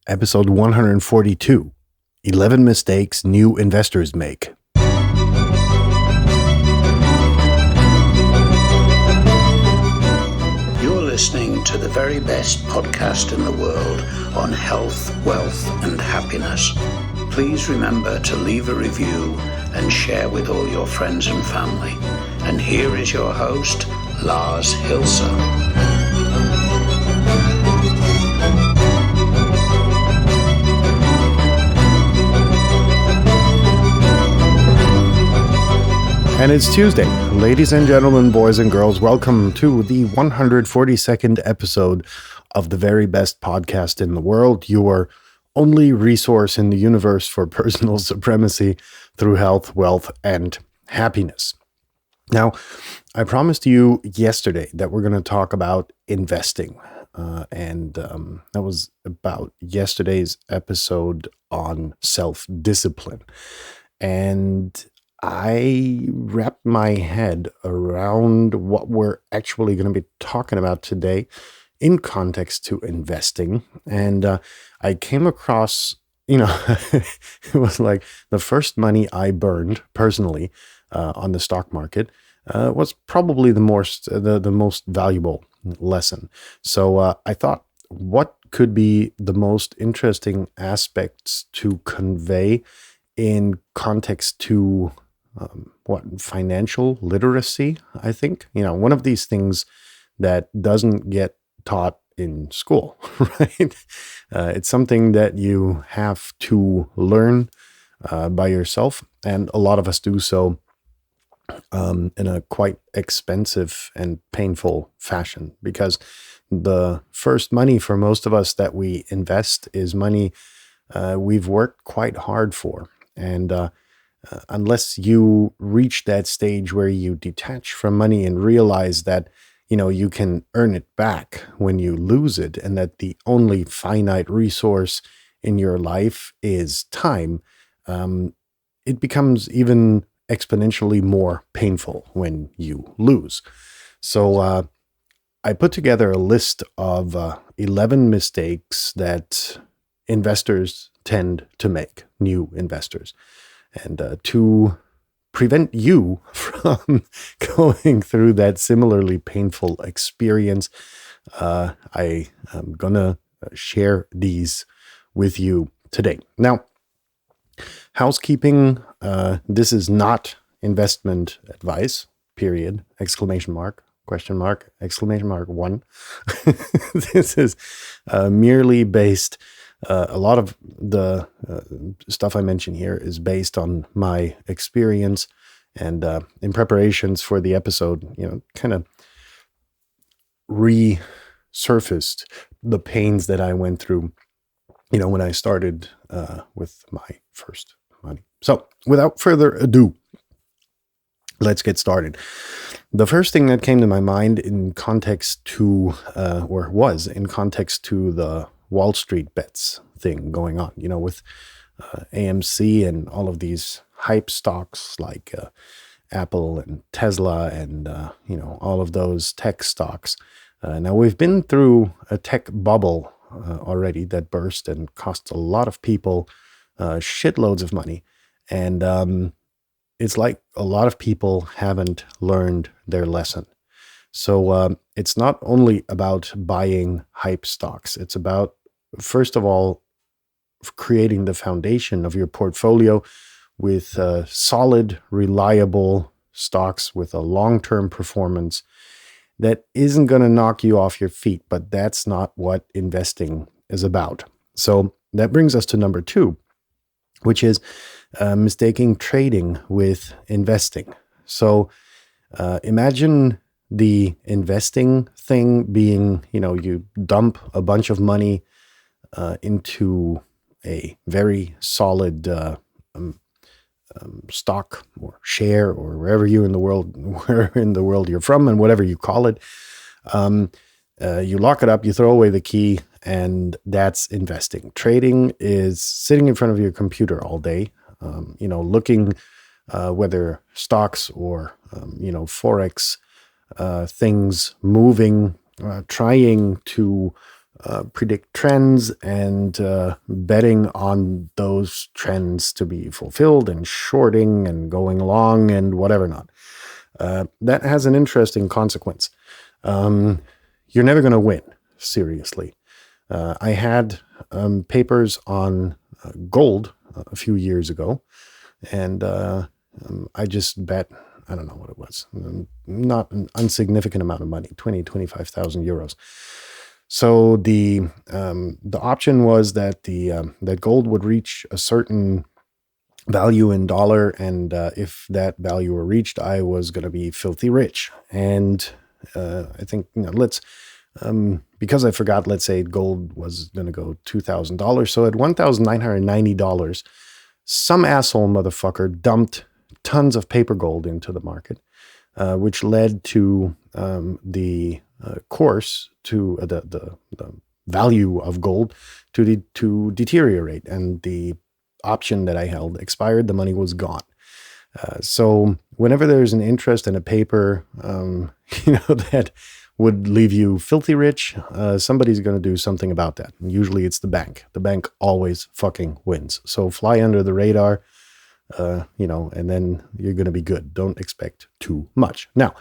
Episode 142, 11 Mistakes New Investors Make. You're listening to the very best podcast in the world on health, wealth, and happiness. Please remember to leave a review and share with all your friends and family. And here is your host, Lars Hilser. And it's Tuesday. Ladies and gentlemen, boys and girls, welcome to the 142nd episode of the very best podcast in the world, your only resource in the universe for personal supremacy through health, wealth, and happiness. Now, I promised you yesterday that we're going to talk about investing. And that was about yesterday's episode on self-discipline. And I wrapped my head around what we're actually going to be talking about today in context to investing. And I came across, it was like the first money I burned personally on the stock market was probably the most valuable lesson. So I thought, what could be the most interesting aspects to convey in context to financial literacy, I think. One of these things that doesn't get taught in school, right? It's something that you have to learn by yourself, and a lot of us do so in a quite expensive and painful fashion, because the first money for most of us that we invest is money we've worked quite hard for. And unless you reach that stage where you detach from money and realize that, you can earn it back when you lose it, and that the only finite resource in your life is time, it becomes even exponentially more painful when you lose. So I put together a list of 11 mistakes that investors tend to make, new investors. And to prevent you from going through that similarly painful experience, I am going to share these with you today. Now, housekeeping, this is not investment advice, period, exclamation mark, question mark, exclamation mark, one. This is merely based. A lot of the stuff I mention here is based on my experience, and in preparations for the episode, kind of resurfaced the pains that I went through, when I started with my first money. So without further ado, let's get started. The first thing that came to my mind in context to, or was in context to the Wall Street bets thing going on, with AMC and all of these hype stocks like Apple and Tesla and, all of those tech stocks. Now, we've been through a tech bubble already that burst and cost a lot of people shitloads of money. And it's like a lot of people haven't learned their lesson. So it's not only about buying hype stocks. It's about, first of all, creating the foundation of your portfolio with solid, reliable stocks with a long-term performance that isn't going to knock you off your feet. But that's not what investing is about. So that brings us to number 2, which is mistaking trading with investing. So imagine the investing thing being, you dump a bunch of money into a very solid stock or share, or where in the world you're from, and whatever you call it. You lock it up, you throw away the key, and that's investing. Trading is sitting in front of your computer all day, looking whether stocks or Forex things moving, trying to predict trends and betting on those trends to be fulfilled and shorting and going long and whatever not. That has an interesting consequence. You're never going to win, seriously. I had papers on gold a few years ago, and I just bet, I don't know what it was, not an insignificant amount of money, 25,000 euros. So the option was that that gold would reach a certain value in dollar, and if that value were reached, I was going to be filthy rich. And I think, let's because I forgot, let's say gold was going to go $2,000. So at $1,990, some asshole motherfucker dumped tons of paper gold into the market, which led to the course to the value of gold to deteriorate, and the option that I held expired. The money was gone. So whenever there's an interest in a paper, that would leave you filthy rich, somebody's going to do something about that. And usually it's the bank. The bank always fucking wins. So fly under the radar, and then you're going to be good. Don't expect too much. Now,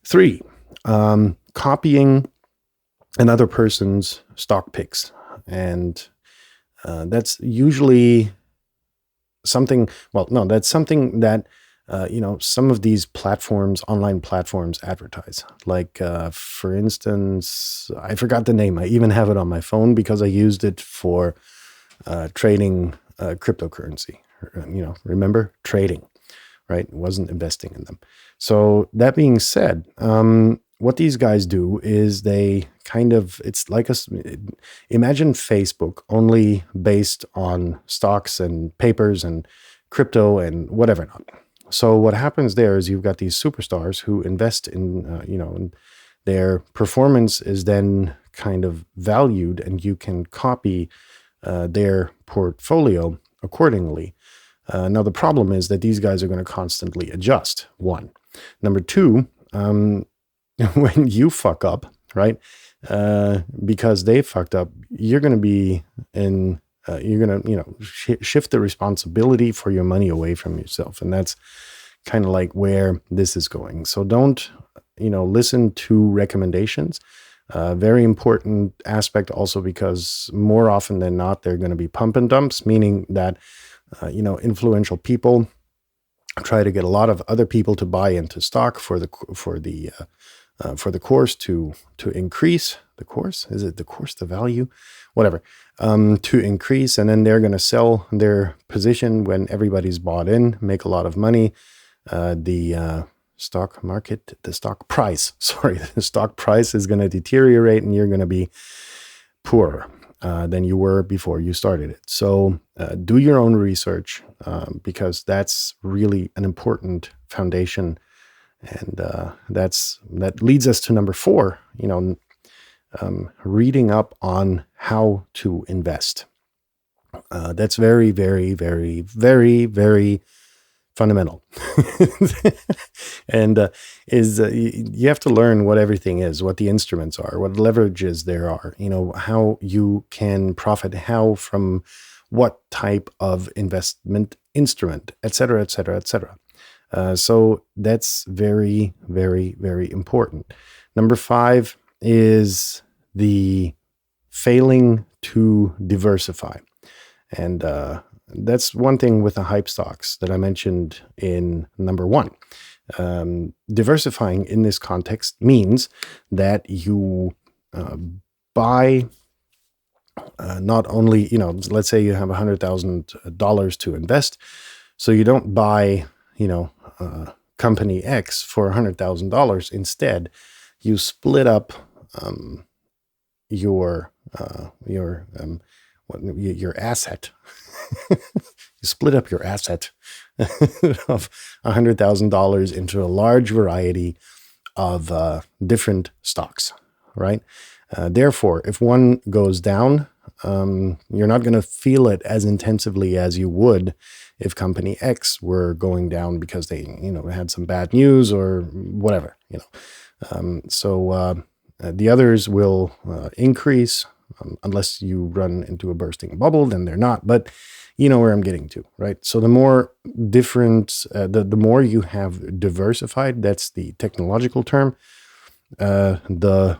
3, copying another person's stock picks. And that's usually something, that's something that, some of these platforms, online platforms advertise. Like, for instance, I forgot the name. I even have it on my phone because I used it for trading cryptocurrency. Remember? Trading, right? It wasn't investing in them. So that being said, what these guys do is they it's like imagine Facebook only based on stocks and papers and crypto and whatever not. So what happens there is you've got these superstars who invest in, and their performance is then kind of valued, and you can copy their portfolio accordingly. Now, the problem is that these guys are going to constantly adjust, 1. Number 2, when you fuck up, right, because they fucked up, you're going to be you're going to, shift the responsibility for your money away from yourself. And that's kind of like where this is going. So don't, listen to recommendations. Very important aspect also, because more often than not, they're going to be pump and dumps, meaning that, influential people try to get a lot of other people to buy into stock for the course to increase the course. Is it the course, the value, whatever, to increase. And then they're going to sell their position when everybody's bought in, make a lot of money. The stock price is going to deteriorate, and you're going to be poorer than you were before you started it. So do your own research, because that's really an important foundation. And that leads us to number 4, reading up on how to invest. That's very, very, very, very, very fundamental. And you have to learn what everything is, what the instruments are, what leverages there are, how you can profit, how from what type of investment instrument, et cetera, et cetera, et cetera. So that's very, very, very important. Number 5 is the failing to diversify. And that's one thing with the hype stocks that I mentioned in number 1. Diversifying in this context means that you buy not only, let's say you have $100,000 to invest. So you don't buy, company X for $100,000. Instead, you split up your asset. You split up your asset of $100,000 into a large variety of different stocks, right? Therefore, if one goes down, you're not going to feel it as intensively as you would if company X were going down because they, had some bad news or whatever, So The others will increase unless you run into a bursting bubble, then they're not. But you know where I'm getting to, right? So the more different, the more you have diversified, that's the technological term, the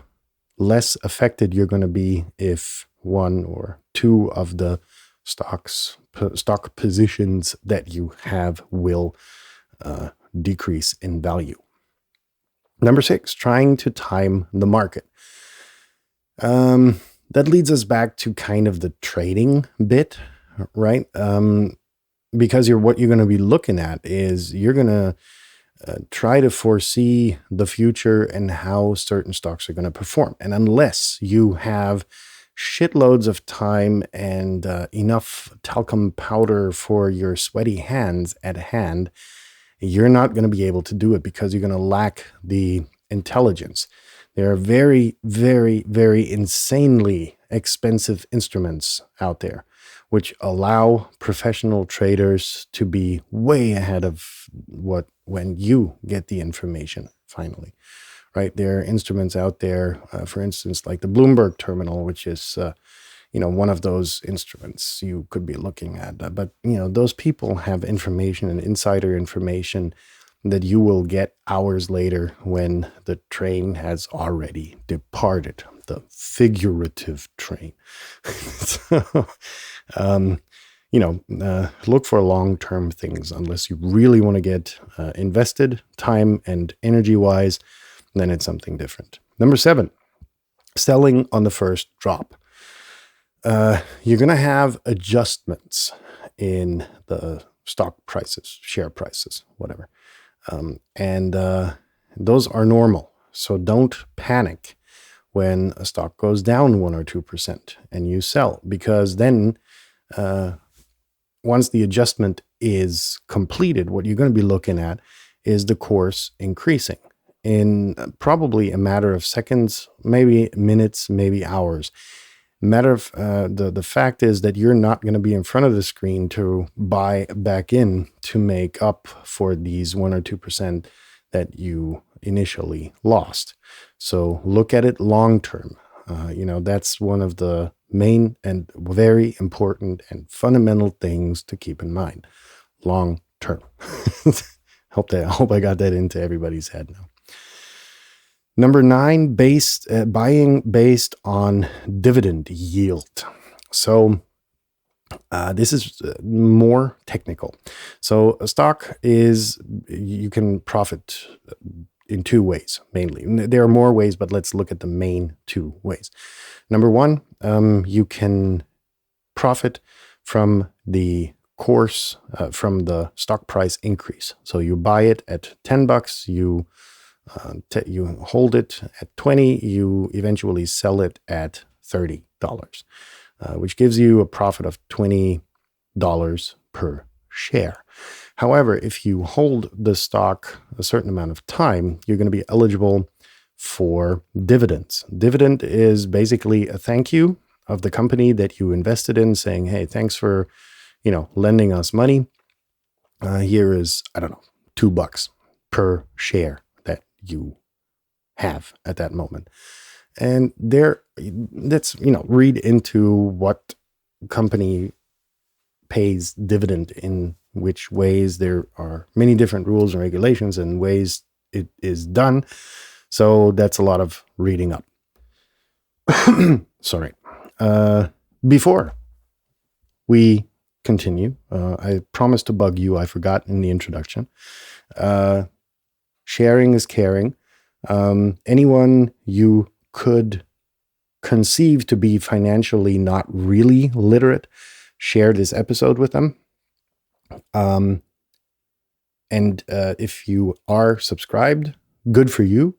less affected you're going to be if one or two of the stock positions that you have will decrease in value. Number 6, trying to time the market. That leads us back to kind of the trading bit, right? Because what you're going to be looking at is you're going to try to foresee the future and how certain stocks are going to perform. And unless you have shitloads of time and enough talcum powder for your sweaty hands at hand, you're not going to be able to do it because you're going to lack the intelligence. There are very, very, very insanely expensive instruments out there, which allow professional traders to be way ahead of when you get the information finally, right? There are instruments out there, for instance, like the Bloomberg terminal, which is, one of those instruments you could be looking at. But, those people have information and insider information that you will get hours later when the train has already departed, the figurative train. So, look for long-term things unless you really want to get invested time and energy-wise, then it's something different. Number 7, selling on the first drop. You're going to have adjustments in the stock prices, share prices, whatever. And those are normal. So don't panic when a stock goes down 1 or 2% and you sell, because then once the adjustment is completed, what you're going to be looking at is the course increasing in probably a matter of seconds, maybe minutes, maybe hours. The fact is that you're not going to be in front of the screen to buy back in to make up for these 1 or 2% that you initially lost. So look at it long term. That's one of the main and very important and fundamental things to keep in mind. Long term. Hope I got that into everybody's head now. Number 9, buying based on dividend yield. So this is more technical. So a stock you can profit in 2 ways, mainly. There are more ways, but let's look at the main 2 ways. Number 1, you can profit from the course, from the stock price increase. So you buy it at $10, you hold it at 20, you eventually sell it at $30, which gives you a profit of $20 per share. However, if you hold the stock a certain amount of time, you're going to be eligible for dividends. Dividend is basically a thank you of the company that you invested in, saying, hey, thanks for, lending us money. Here is, $2 per share that you have at that moment. And let's read into what company pays dividend in which ways. There are many different rules and regulations and ways it is done. So that's a lot of reading up. Sorry. Before we continue, I promised to bug you. I forgot in the introduction. Sharing is caring. Anyone you could conceive to be financially not really literate, share this episode with them. And if you are subscribed, good for you.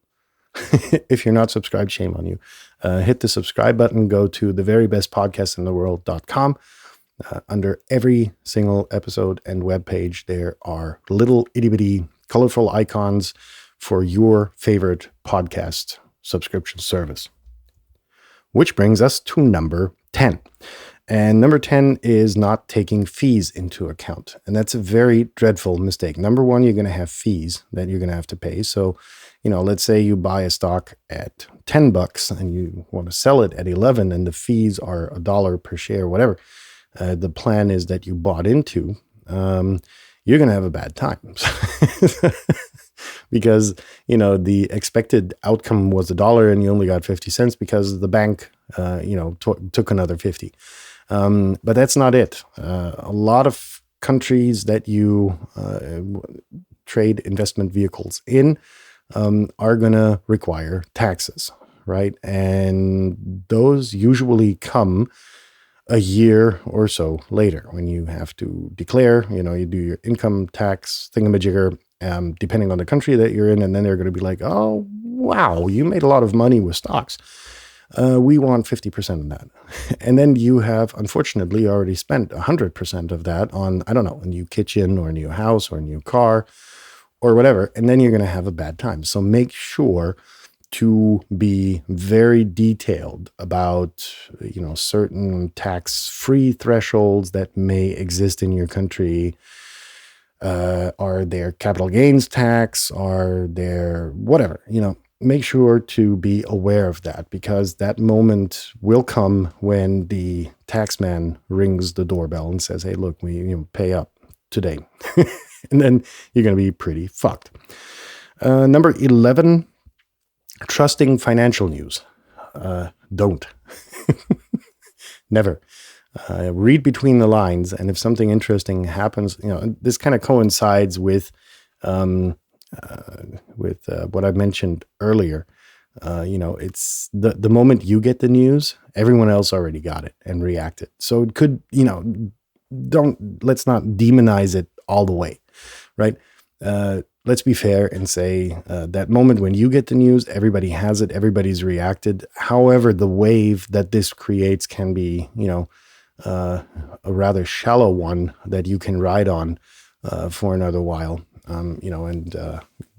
If you're not subscribed, shame on you. Hit the subscribe button, go to theverybestpodcastintheworld.com. Under every single episode and webpage, there are little itty-bitty colorful icons for your favorite podcast subscription service. Which brings us to number 10. And number 10 is not taking fees into account. And that's a very dreadful mistake. Number 1, you're going to have fees that you're going to have to pay. So let's say you buy a stock at $10 and you want to sell it at 11 and the fees are $1 per share, whatever. The plan is that you bought into, you're going to have a bad time because, the expected outcome was $1 and you only got 50 cents because the bank, took another 50. But that's not it. A lot of countries that you trade investment vehicles in are going to require taxes, right? And those usually come a year or so later when you have to declare, you do your income tax thingamajigger, depending on the country that you're in. And then they're going to be like, oh, wow, you made a lot of money with stocks. We want 50% of that. And then you have, unfortunately, already spent 100% of that on, I don't know, a new kitchen or a new house or a new car or whatever. And then you're going to have a bad time. So make sure to be very detailed about, certain tax-free thresholds that may exist in your country. Are there capital gains tax? Are there whatever, make sure to be aware of that, because that moment will come when the taxman rings the doorbell and says, hey, look, we pay up today. And then you're going to be pretty fucked. Number 11, trusting financial news. Don't. Never. Read between the lines. And if something interesting happens, this kind of coincides with what I mentioned earlier. It's the moment you get the news, everyone else already got it and reacted. So it could, let's not demonize it all the way, right? Let's be fair and say that moment when you get the news, everybody has it, everybody's reacted. However, the wave that this creates can be, a rather shallow one that you can ride on for another while.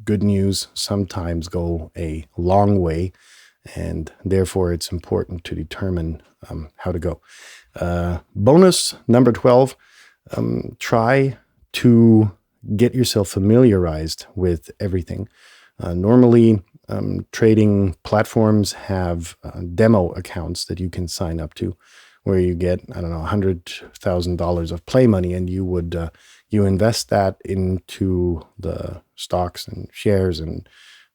Good news sometimes go a long way, and therefore it's important to determine how to go. Bonus number 12, try to get yourself familiarized with everything. Normally, trading platforms have demo accounts that you can sign up to, where you get, $100,000 of play money, and you would you invest that into the stocks and shares and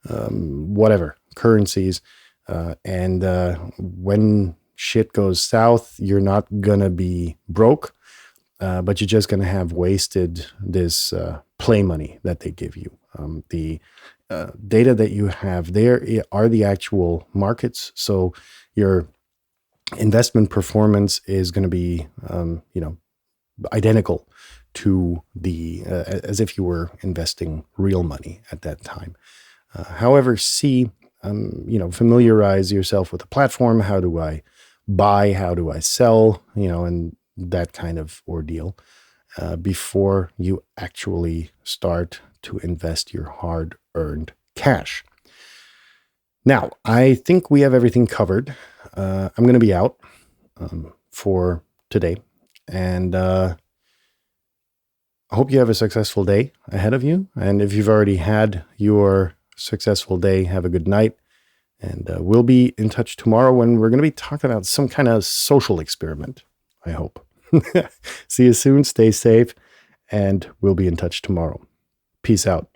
whatever currencies. And when shit goes south, you're not gonna be broke, but you're just gonna have wasted this play money that they give you. The data that you have there are the actual markets, so your investment performance is going to be, identical to the as if you were investing real money at that time. However, familiarize yourself with the platform. How do I buy? How do I sell? And that kind of ordeal before you actually start to invest your hard-earned cash. Now, I think we have everything covered. I'm going to be out for today, and I hope you have a successful day ahead of you. And if you've already had your successful day, have a good night. And we'll be in touch tomorrow when we're going to be talking about some kind of social experiment, I hope. See you soon. Stay safe, and we'll be in touch tomorrow. Peace out.